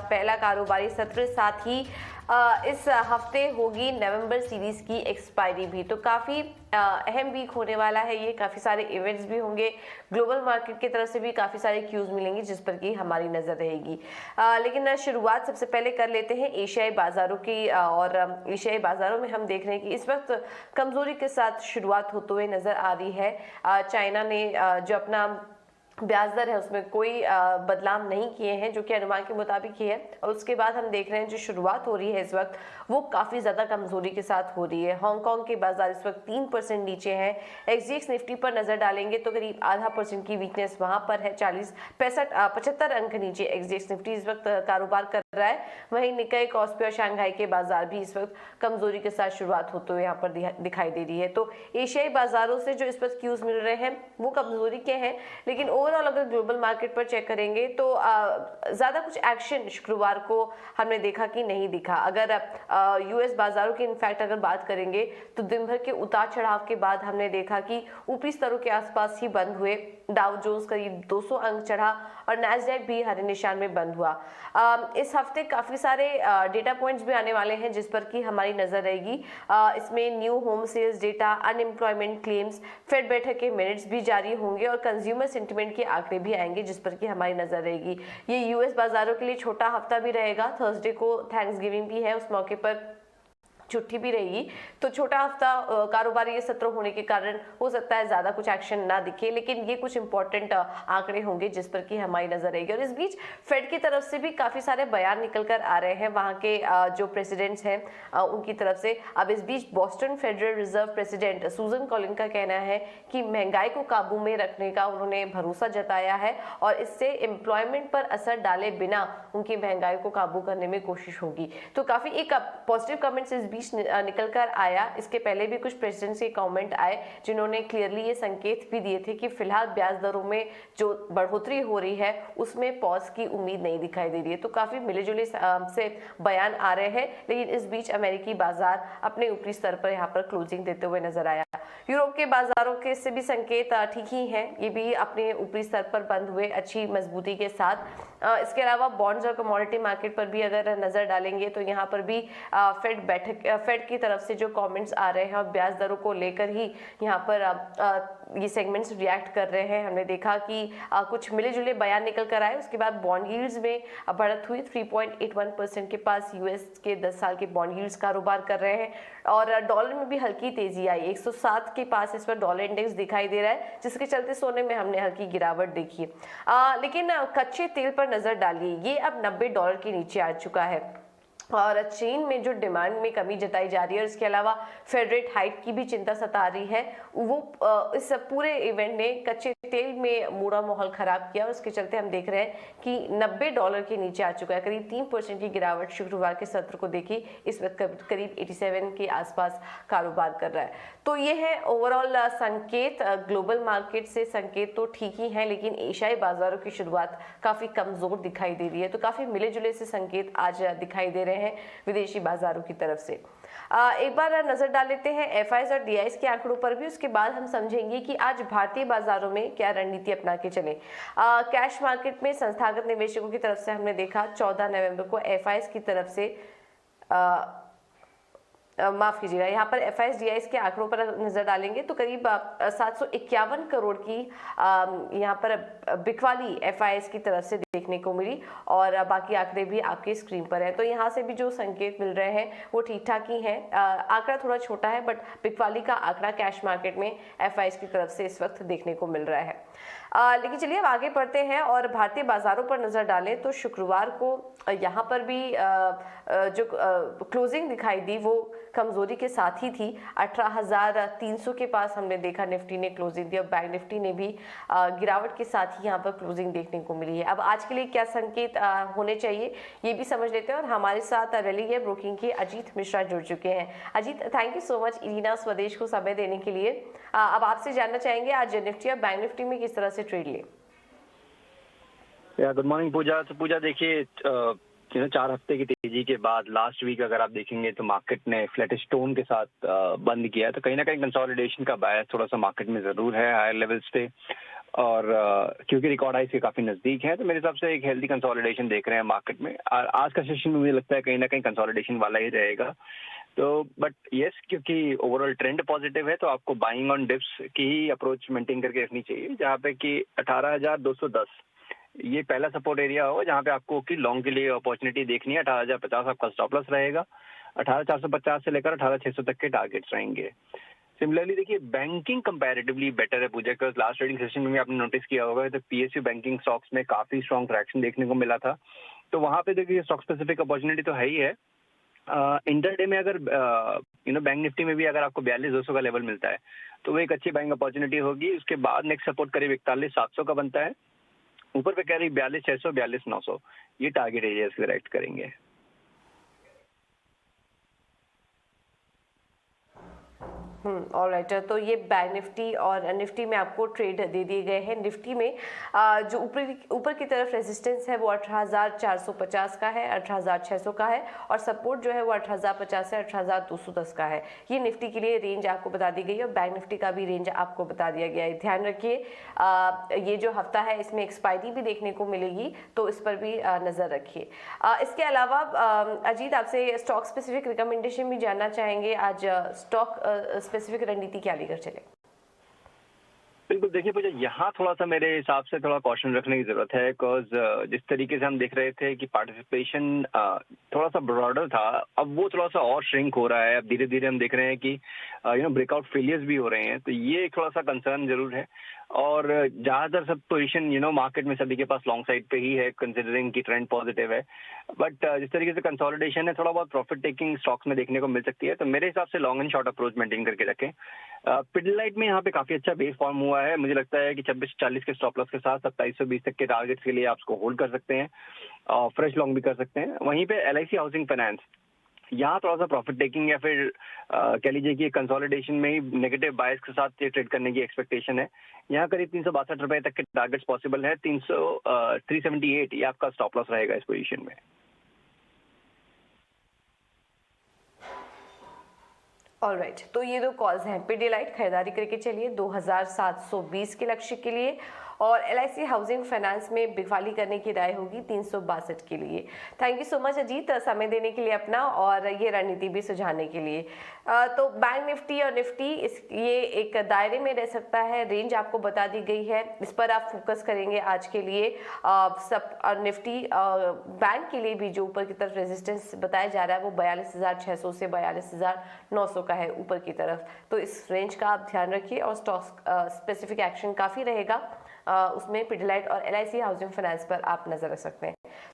पहला कारोबारी सत्र, साथ ही इस हफ्ते होगी नवंबर सीरीज की एक्सपायरी भी। तो काफ़ी अहम वीक होने वाला है ये, काफ़ी सारे इवेंट्स भी होंगे, ग्लोबल मार्केट की तरफ से भी काफ़ी सारे क्यूज मिलेंगे जिस पर कि हमारी नज़र रहेगी। लेकिन शुरुआत सबसे पहले कर लेते हैं एशियाई बाज़ारों की, और एशियाई बाज़ारों में हम देख रहे हैं कि इस वक्त कमज़ोरी के साथ शुरुआत होते हुए नज़र आ रही है। चाइना ने जो अपना ब्याज दर है उसमें कोई बदलाव नहीं किए हैं, जो कि अनुमान के मुताबिक ही है। और उसके बाद हम देख रहे हैं जो शुरुआत हो रही है इस वक्त वो काफ़ी ज़्यादा कमजोरी के साथ हो रही है। हांगकांग के बाजार इस वक्त 3% नीचे हैं। एक्सजीएक्स निफ्टी पर नजर डालेंगे तो करीब ½ % की वीकनेस वहां पर है, 75 अंक नीचे एक्सजीएक्स निफ्टी इस वक्त कारोबार कर रहा है। वहीं निकाई, कॉस्पी और शंघाई के बाजार भी इस वक्त कमजोरी के साथ शुरुआत होते हुए यहाँ पर दिखाई दे रही है। तो एशियाई बाजारों से जो इस वक्त क्यूज मिल रहे हैं वो कमजोरी के हैं, लेकिन ओवरऑल अगर ग्लोबल मार्केट पर चेक करेंगे तो ज्यादा कुछ एक्शन शुक्रवार को हमने देखा कि नहीं दिखा। अगर यूएस बाजारों की इनफैक्ट अगर बात करेंगे तो दिन भर के उतार चढ़ाव के बाद हमने देखा कि ऊपरी स्तरों के आसपास ही बंद हुए। डाउ जोन्स करीब 200 अंक चढ़ा और नैस्डैक भी हरे निशान में बंद हुआ। इस हफ्ते काफी सारे डेटा पॉइंट्स भी आने वाले हैं जिस पर कि हमारी नजर रहेगी। इसमें new home sales data, unemployment claims, Fed बैठक के मिनट्स भी जारी होंगे और कंज्यूमर सेंटिमेंट के आंकड़े भी आएंगे जिस पर कि हमारी नजर रहेगी। ये यूएस बाजारों के लिए छोटा हफ्ता भी रहेगा। थर्सडे को थैंक्सगिविंग भी है, उस मौके पर छुट्टी भी रहेगी, तो छोटा हफ्ता कारोबारी ये सत्र होने के कारण हो सकता है ज्यादा कुछ एक्शन ना दिखे, लेकिन ये कुछ इंपॉर्टेंट आंकड़े होंगे जिस पर कि हमारी नजर रहेगी। और इस बीच फेड की तरफ से भी काफी सारे बयान निकल कर आ रहे हैं, वहां के जो प्रेसिडेंट्स हैं उनकी तरफ से। अब इस बीच बोस्टन फेडरल रिजर्व प्रेसिडेंट सुजन कॉलिन का कहना है कि महंगाई को काबू में रखने का उन्होंने भरोसा जताया है और इससे एम्प्लॉयमेंट पर असर डाले बिना उनकी महंगाई को काबू करने में कोशिश होगी। तो काफी एक पॉजिटिव कमेंट्स इस बीच निकल कर आया। इसके पहले भी कुछ प्रेसिडेंट्स के कमेंट आए जिन्होंने क्लियरली ये संकेत भी दिए थे कि फिलहाल ब्याज दरों में जो बढ़ोतरी हो रही है उसमें पॉज की उम्मीद नहीं दिखाई दे रही है। तो काफी मिले जुले से बयान आ रहे हैं, लेकिन इस बीच अमेरिकी बाजार अपने ऊपरी स्तर पर यहाँ पर क्लोजिंग देते हुए नजर आया। यूरोप के बाजारों के से भी संकेत ठीक ही हैं, ये भी अपने ऊपरी स्तर पर बंद हुए अच्छी मजबूती के साथ। इसके अलावा बॉन्ड्स और कमोडिटी मार्केट पर भी अगर नजर डालेंगे तो यहाँ पर भी फेड की तरफ से जो कमेंट्स आ रहे हैं और ब्याज दरों को लेकर ही यहाँ पर ये सेगमेंट्स रिएक्ट कर रहे हैं। हमने देखा कि कुछ मिले जुले बयान निकल कर आए। उसके बाद बॉन्ड यील्ड्स में बढ़त हुई, 3.81% के पास यूएस के 10 साल के बॉन्ड यील्ड्स कारोबार कर रहे हैं और डॉलर में भी हल्की तेजी आई, 107 के पास इस पर डॉलर इंडेक्स दिखाई दे रहा है, जिसके चलते सोने में हमने हल्की गिरावट देखी है। लेकिन कच्चे तेल पर नजर डालिए, ये अब $90 के नीचे आ चुका है और चीन में जो डिमांड में कमी जताई जा रही है और इसके अलावा फेड रेट हाइक की भी चिंता सता रही है, वो इस पूरे इवेंट ने कच्चे तेल में मूडा माहौल खराब किया और उसके चलते हम देख रहे हैं कि $90 के नीचे आ चुका है। करीब 3% की गिरावट शुक्रवार के सत्र को देखी, इस वक्त करीब 87 के आसपास कारोबार कर रहा है। तो ये है ओवरऑल संकेत। ग्लोबल मार्केट से संकेत तो ठीक ही है, लेकिन एशियाई बाजारों की शुरुआत काफी कमजोर दिखाई दे रही है। तो काफी मिले जुले से संकेत आज दिखाई दे रहे हैं विदेशी बाजारों की तरफ से। एक बार नजर डाल लेते हैं एफआईएस और डीआईएस के आंकड़ों पर भी, उसके बाद हम समझेंगे कि आज भारतीय बाजारों में क्या रणनीति अपना के चले। कैश मार्केट में संस्थागत निवेशकों की तरफ से हमने देखा 14 नवंबर को एफआईएस की तरफ से माफ कीजिएगा, यहाँ पर एफआईएस डीआईएस के आंकड़ों पर नजर डालेंगे तो करीब 751 करोड़ की यहाँ पर बिकवाली एफआईएस की तरफ से देखने को मिली और बाकी आंकड़े भी आपके स्क्रीन पर हैं। तो यहाँ से भी जो संकेत मिल रहे हैं वो ठीक ठाक ही हैं। आंकड़ा थोड़ा छोटा है बट बिकवाली का आंकड़ा कैश मार्केट में एफआईएस की तरफ से इस वक्त देखने को मिल रहा है। लेकिन चलिए अब आगे बढ़ते हैं और भारतीय बाजारों पर नजर डालें तो शुक्रवार को यहाँ पर भी जो क्लोजिंग दिखाई दी वो कमजोरी के साथ ही थी। 18,300 के पास हमने देखा निफ्टी ने क्लोजिंग दी और बैंक निफ्टी ने भी गिरावट के साथ ही यहाँ पर क्लोजिंग देखने को मिली है। अब आज के लिए क्या संकेत होने चाहिए ये भी समझ लेते हैं और हमारे साथ रेलिगे ब्रोकिंग के अजीत मिश्रा जुड़ चुके हैं। Ajit, thank you so much Irina स्वदेश को समय देने के लिए। अब आपसे जानना चाहेंगे आज निफ्टी और बैंक निफ्टी में किस तरह से ट्रेड ले। गुड मॉर्निंग पूजा। तो पूजा देखिए 4 हफ्ते की तेजी के बाद लास्ट वीक अगर आप देखेंगे तो मार्केट ने फ्लैटिश टोन के साथ बंद किया, तो कहीं ना कहीं कंसोलिडेशन का बायस थोड़ा सा मार्केट में जरूर है हायर लेवल्स पे। और क्योंकि रिकॉर्ड हाई से काफी नजदीक है, तो मेरे हिसाब से एक हेल्दी कंसोलिडेशन देख रहे हैं मार्केट में। और आज का सेशन में मुझे लगता है कहीं ना कहीं कंसोलिडेशन वाला ही रहेगा। तो बट यस, क्योंकि ओवरऑल ट्रेंड पॉजिटिव है, तो आपको बाइंग ऑन डिप्स की ही अप्रोच मेंटेन करके रखनी चाहिए, जहाँ पे कि 18,210 ये पहला सपोर्ट एरिया होगा, जहाँ पे आपको कि लॉन्ग के लिए अपॉर्चुनिटी देखनी है। 18,050 आपका स्टॉप लॉस रहेगा। 18,450 से लेकर 18,600 तक के टारगेट्स रहेंगे। सिमिलरली देखिए, बैंकिंग कंपैरेटिवली बेटर है पूजा, बिकॉज लास्ट ट्रेडिंग सेशन में भी आपने नोटिस किया होगा तो पीएसयू बैंकिंग स्टॉक्स में काफी स्ट्रॉन्ग ट्रैक्शन देखने को मिला था। तो वहां पे देखिए स्टॉक स्पेसिफिक अपॉर्चुनिटी तो है ही है। इंटरडे में अगर बैंक निफ्टी में भी अगर आपको 42,200 का लेवल मिलता है तो वो एक अच्छी बाइंग अपॉर्चुनिटी होगी। उसके बाद नेक्स्ट सपोर्ट करीब 41,700 का बनता है। ऊपर पे करीब 42,600, 42,900 ये टारगेट एरिया सिलेक्ट करेंगे। ऑलराइट, तो ये बैंक निफ्टी और निफ्टी में आपको ट्रेड दे दिए गए हैं। निफ्टी में जो ऊपर की तरफ रेजिस्टेंस है वो 18,450 का है, 18,600 का है, और सपोर्ट जो है वो 18,050 से 18,210 का है। ये निफ्टी के लिए रेंज आपको बता दी गई है और बैंक निफ्टी का भी रेंज आपको बता दिया गया है। ध्यान रखिए, ये जो हफ्ता है इसमें एक्सपायरी भी देखने को मिलेगी, तो इस पर भी नजर रखिए। इसके अलावा अजीत, आपसे स्टॉक स्पेसिफिक रिकमेंडेशन भी जानना चाहेंगे। आज स्टॉक स्पेसिफिक रणनीति क्या लेकर चले? बिल्कुल, देखिए मुझे यहाँ थोड़ा सा मेरे हिसाब से थोड़ा कॉशन रखने की जरूरत है, बिकॉज जिस तरीके से हम देख रहे थे कि पार्टिसिपेशन थोड़ा सा ब्रॉडर था, अब वो थोड़ा सा और श्रिंक हो रहा है। अब धीरे धीरे हम देख रहे हैं कि ब्रेकआउट फेलियर्स भी हो रहे हैं, तो ये थोड़ा सा कंसर्न जरूर है। और ज्यादातर सब पोजीशन मार्केट में सभी के पास लॉन्ग साइड पे ही है, कंसिडरिंग की ट्रेंड पॉजिटिव है। बट जिस तरीके से कंसोलिडेशन है, थोड़ा बहुत प्रॉफिट टेकिंग स्टॉक्स में देखने को मिल सकती है। तो मेरे हिसाब से long and short approach maintain करके रखें। पिडलाइट में यहाँ पे काफी अच्छा बेस फॉर्म हुआ है। मुझे लगता है कि 2640 के स्टॉप लॉस के साथ 2720 तक के टारगेट्स के लिए आप उसको होल्ड कर सकते हैं और फ्रेश लॉन्ग भी कर सकते हैं। वहीं पे LIC हाउसिंग फाइनेंस, यहाँ थोड़ा सा प्रॉफिट टेकिंग या फिर कह लीजिए कि कंसोलिडेशन में ही नेगेटिव बायस के साथ ट्रेड करने की एक्सपेक्टेशन है। यहाँ करीब 362 रुपए तक के टारगेट्स पॉसिबल है। 378 ये आपका स्टॉप लॉस रहेगा इस पोजीशन में। ऑलराइट, तो ये दो कॉल्स हैं। पिडिलाइट खरीदारी करके चलिए 2720 के लक्ष्य के लिए, और LIC हाउसिंग फाइनेंस में बिकवाली करने की राय होगी 362 के लिए। Thank you so much Ajit, समय देने के लिए अपना और ये रणनीति भी सुझाने के लिए। तो बैंक निफ्टी और निफ्टी ये एक दायरे में रह सकता है। रेंज आपको बता दी गई है, इस पर आप फोकस करेंगे आज के लिए। निफ्टी बैंक के लिए भी जो ऊपर की तरफ रेजिस्टेंस बताया जा रहा है वो 42,600 से 42,900 का है ऊपर की तरफ। तो इस रेंज का आप ध्यान रखिए, और स्टॉक स्पेसिफिक एक्शन काफ़ी रहेगा उसमें। पिडिलाइट और LIC हाउसिंग फाइनेंस पर आप नजर रख सकते हैं।